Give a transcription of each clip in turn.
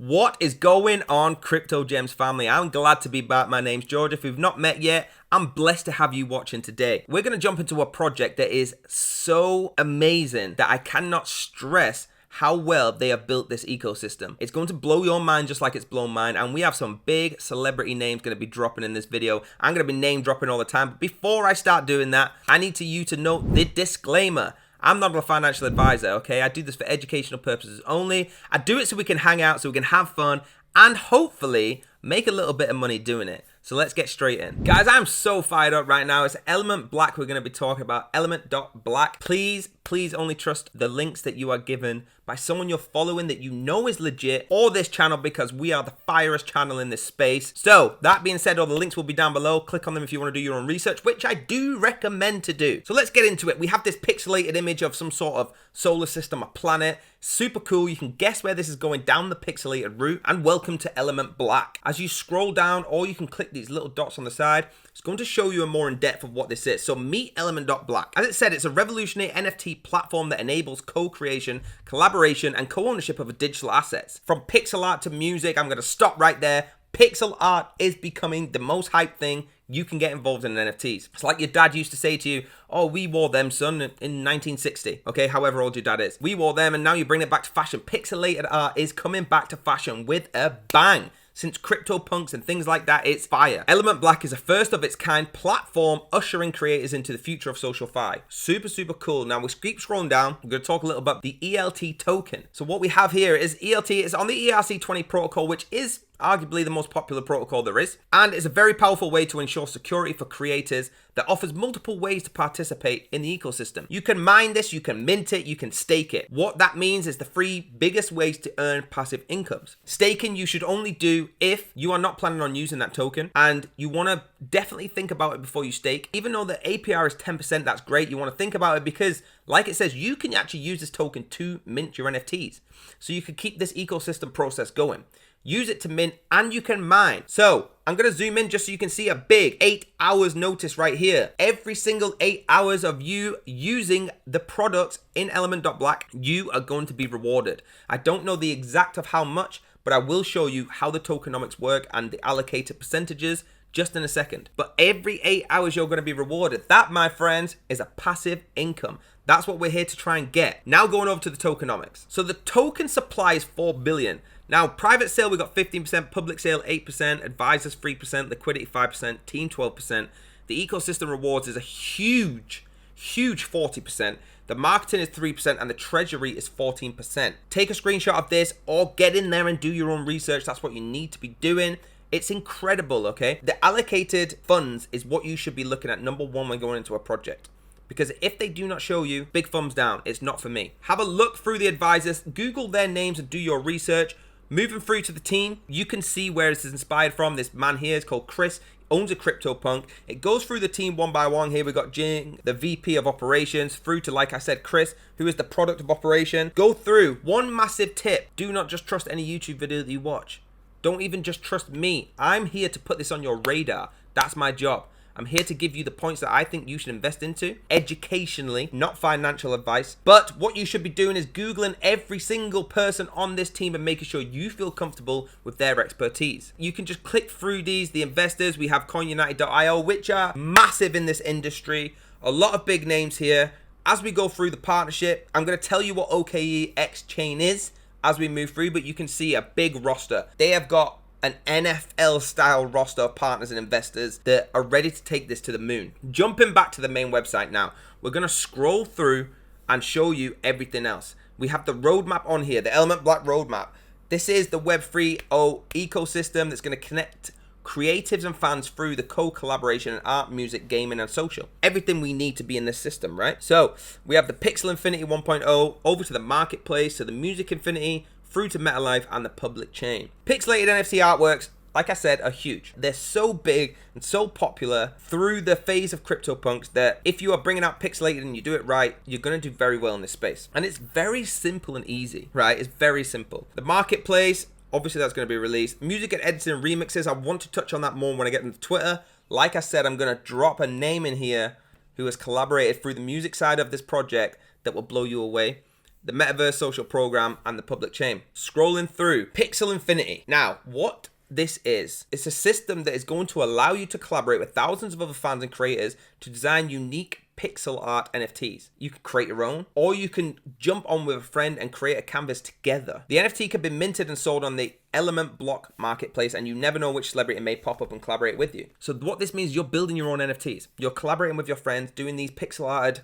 What is going on, Crypto Gems family? I'm glad to be back. My name's George. If we've not met yet, I'm blessed to have you watching today. We're going to jump into a project that is so amazing that I cannot stress how well they have built this ecosystem. It's going to blow your mind just like it's blown mine, and we have some big celebrity names going to be dropping in this video. I'm going to be name dropping all the time, but before I start doing that, I need you to note the disclaimer. I'm not a financial advisor, okay? I do this for educational purposes only. I do it so we can hang out, so we can have fun, and hopefully make a little bit of money doing it. So let's get straight in. Guys, I'm so fired up right now. It's Element.Black we're going to be talking about, Element.Black. Please only trust the links that you are given by someone you're following that you know is legit, or this channel, because we are the firest channel in this space. So that being said, all the links will be down below. Click on them if you want to do your own research, which I do recommend to do. So let's get into it. We have this pixelated image of some sort of solar system, a planet. Super cool. You can guess where this is going down the pixelated route. And welcome to Element.Black. As you scroll down, or you can click these little dots on the side, it's going to show you a more in depth of what this is. So meet Element.Black. As it said, it's a revolutionary NFT platform that enables co-creation, collaboration, and co-ownership of digital assets. From pixel art to music, I'm going to stop right there. Pixel art is becoming the most hyped thing you can get involved in NFTs. It's like your dad used to say to you, oh, we wore them, son, in 1960. Okay, however old your dad is. We wore them, and now you bring it back to fashion. Pixelated art is coming back to fashion with a bang. Since CryptoPunks and things like that, it's fire. Element.Black is a first of its kind platform ushering creators into the future of social fi. Super cool. Now we keep scrolling down. We're going to talk a little about the ELT token. So what we have here is ELT is on the ERC20 protocol, which is arguably the most popular protocol there is, and it's a very powerful way to ensure security for creators that offers multiple ways to participate in the ecosystem. You can mine this, you can mint it, you can stake it. What that means is the three biggest ways to earn passive incomes. Staking you should only do if you are not planning on using that token, and you want to definitely think about it before you stake. Even though the APR is 10%, that's great. You want to think about it because, like it says, you can actually use this token to mint your NFTs. So you can keep this ecosystem process going. Use it to mint, and you can mine. So I'm going to zoom in just so you can see a big 8 hours notice right here. Every single 8 hours of you using the products in Element.Black, you are going to be rewarded. I don't know the exact of how much, but I will show you how the tokenomics work and the allocated percentages just in a second. But every 8 hours you're going to be rewarded. That, my friends, is a passive income. That's what we're here to try and get. Now going over to the tokenomics. So the token supply is 4 billion. Now, private sale, we got 15%, public sale, 8%, advisors, 3%, liquidity, 5%, team, 12%. The ecosystem rewards is a huge 40%. The marketing is 3%, and the treasury is 14%. Take a screenshot of this, or get in there and do your own research. That's what you need to be doing. It's incredible, okay? The allocated funds is what you should be looking at, number one, when going into a project. Because if they do not show you, big thumbs down. It's not for me. Have a look through the advisors, Google their names, and do your research. Moving through to the team, you can see where this is inspired from. This man here is called Chris, owns a CryptoPunk. It goes through the team one by one. Here we got Jing, the VP of operations, through to, like I said, Chris, who is the product of operation. Go through. One massive tip: do not just trust any YouTube video that you watch. Don't even just trust me. I'm here to put this on your radar. That's my job. I'm here to give you the points that I think you should invest into educationally, not financial advice. But what you should be doing is Googling every single person on this team and making sure you feel comfortable with their expertise. You can just click through these. The investors, we have CoinUnited.io, which are massive in this industry. A lot of big names here. As we go through the partnership, I'm going to tell you what OKEx chain is as we move through, but you can see a big roster. They have got an NFL style roster of partners and investors that are ready to take this to the moon. Jumping back to the main website now, we're going to scroll through and show you everything else. We have the roadmap on here, the Element.Black roadmap. This is the Web 3.0 ecosystem that's going to connect creatives and fans through the co-collaboration in art, music, gaming, and social. Everything we need to be in this system, right? So we have the Pixel Infinity 1.0 over to the marketplace, to the Music Infinity, through to MetaLife and the public chain. Pixelated NFT artworks, like I said, are huge. They're so big and so popular through the phase of CryptoPunks that if you are bringing out pixelated and you do it right, you're going to do very well in this space. And it's very simple and easy, right? It's very simple. The marketplace, obviously that's going to be released. Music and editing and remixes, I want to touch on that more when I get into Twitter. Like I said, I'm going to drop a name in here who has collaborated through the music side of this project that will blow you away. the metaverse social program, and the public chain. Scrolling through, Pixel Infinity. Now, what this is, it's a system that is going to allow you to collaborate with thousands of other fans and creators to design unique pixel art NFTs. You can create your own, or you can jump on with a friend and create a canvas together. The NFT can be minted and sold on the Element.Black marketplace, and you never know which celebrity may pop up and collaborate with you. So what this means, you're building your own NFTs. You're collaborating with your friends, doing these pixel arted,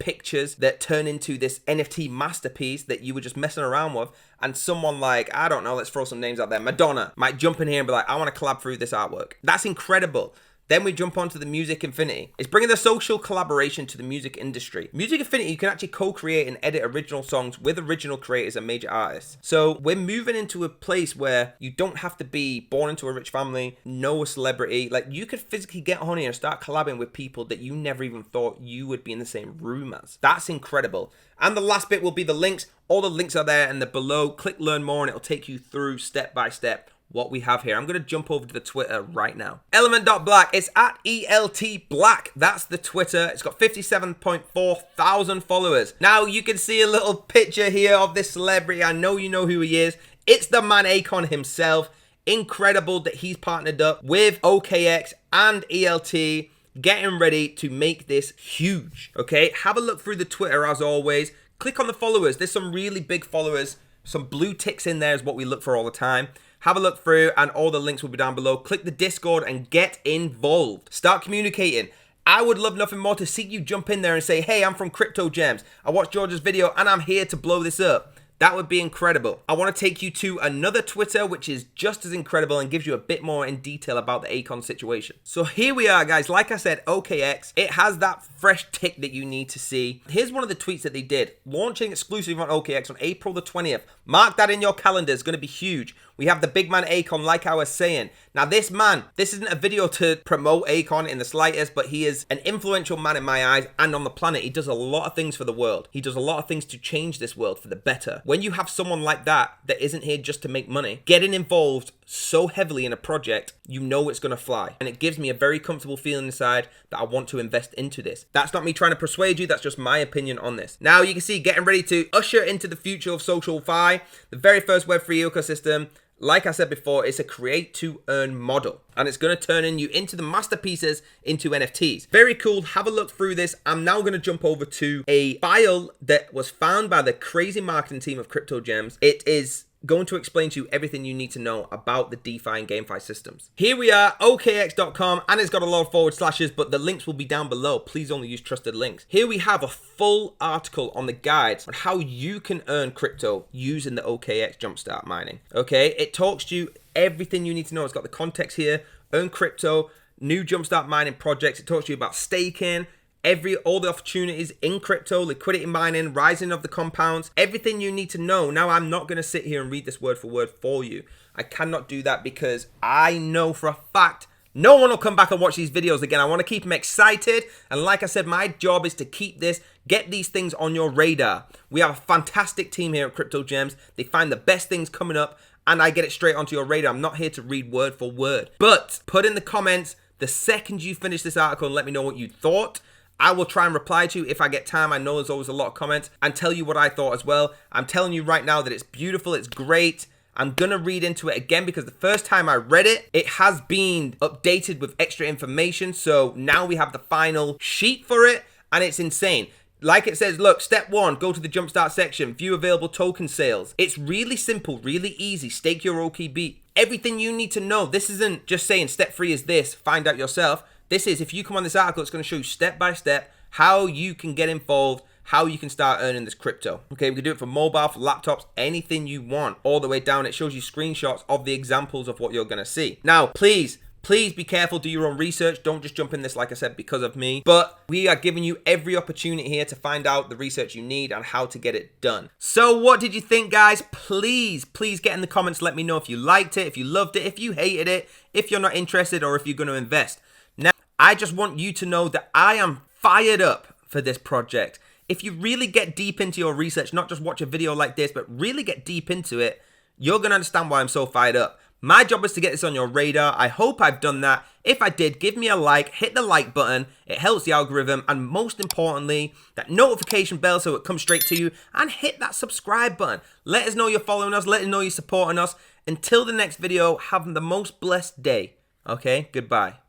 pictures that turn into this NFT masterpiece that you were just messing around with. And someone like, I don't know, let's throw some names out there, Madonna might jump in here and be like, I want to collab through this artwork. That's incredible. Then we jump onto the Music Infinity. It's bringing the social collaboration to the music industry. Music Infinity, you can actually co-create and edit original songs with original creators and major artists. So we're moving into a place where you don't have to be born into a rich family, know a celebrity. Like, you could physically get on here and start collabing with people that you never even thought you would be in the same room as. That's incredible. And the last bit will be the links. All the links are there and they're below. Click learn more and it'll take you through step by step what we have here. I'm going to jump over to the Twitter right now. Element.Black, it's at ELT.Black. That's the Twitter. It's got 57.4 thousand followers. Now you can see a little picture here of this celebrity. I know you know who he is. It's the man Akon himself. Incredible that he's partnered up with OKX and ELT, getting ready to make this huge. Okay, have a look through the Twitter as always. Click on the followers. There's some really big followers. Some blue ticks in there is what we look for all the time. Have a look through and all the links will be down below. Click the Discord and get involved. Start communicating. I would love nothing more to see you jump in there and say, hey, I'm from Crypto Gems. I watched George's video and I'm here to blow this up. That would be incredible. I want to take you to another Twitter, which is just as incredible and gives you a bit more in detail about the Akon situation. So here we are, guys. Like I said, OKX, it has that fresh tick that you need to see. Here's one of the tweets that they did. Launching exclusively on OKX on April the 20th. Mark that in your calendar. It's going to be huge. We have the big man Akon, like I was saying. Now this man, this isn't a video to promote Akon in the slightest, but he is an influential man in my eyes and on the planet. He does a lot of things for the world. He does a lot of things to change this world for the better. When you have someone like that isn't here just to make money, getting involved so heavily in a project, you know it's going to fly. And it gives me a very comfortable feeling inside that I want to invest into this. That's not me trying to persuade you. That's just my opinion on this. Now you can see getting ready to usher into the future of social fi, the very first Web3 ecosystem. Like I said before, it's a create to earn model and it's going to turn you into the masterpieces into NFTs. Very cool. Have a look through this. I'm now going to jump over to a file that was found by the crazy marketing team of Crypto Gems. It is going to explain to you everything you need to know about the DeFi and GameFi systems. Here we are, okx.com, and it's got a lot of forward slashes, but the links will be down below. Please only use trusted links. Here we have a full article on the guides on how you can earn crypto using the OKX Jumpstart mining. Okay, it talks to you everything you need to know. It's got the context here, earn crypto, new Jumpstart mining projects. It talks to you about staking, all the opportunities in crypto, liquidity mining, rising of the compounds, everything you need to know. Now, I'm not going to sit here and read this word for you. I cannot do that because I know for a fact no one will come back and watch these videos again. I want to keep them excited. And like I said, my job is to keep this, get these things on your radar. We have a fantastic team here at Crypto Gems. They find the best things coming up and I get it straight onto your radar. I'm not here to read word for word, but put in the comments the second you finish this article and let me know what you thought. I will try and reply to you if I get time. I know there's always a lot of comments and tell you what I thought as well. I'm telling you right now that it's beautiful. It's great. I'm going to read into it again because the first time I read it, it has been updated with extra information. So now we have the final sheet for it and it's insane. Like it says, look, step 1, go to the Jumpstart section, view available token sales. It's really simple, really easy. Stake your OKB. Everything you need to know. This isn't just saying step 3 is this, find out yourself. This is, if you come on this article, it's going to show you step by step how you can get involved, how you can start earning this crypto. Okay, we can do it for mobile, for laptops, anything you want. All the way down, it shows you screenshots of the examples of what you're going to see. Now, please be careful, do your own research. Don't just jump in this, like I said, because of me. But we are giving you every opportunity here to find out the research you need and how to get it done. So what did you think, guys? Please get in the comments. Let me know if you liked it, if you loved it, if you hated it, if you're not interested, or if you're going to invest. Now, I just want you to know that I am fired up for this project. If you really get deep into your research, not just watch a video like this, but really get deep into it, you're going to understand why I'm so fired up. My job is to get this on your radar. I hope I've done that. If I did, give me a like, hit the like button. It helps the algorithm, and most importantly, that notification bell so it comes straight to you, and hit that subscribe button. Let us know you're following us. Let us know you're supporting us. Until the next video, have the most blessed day. Okay, goodbye.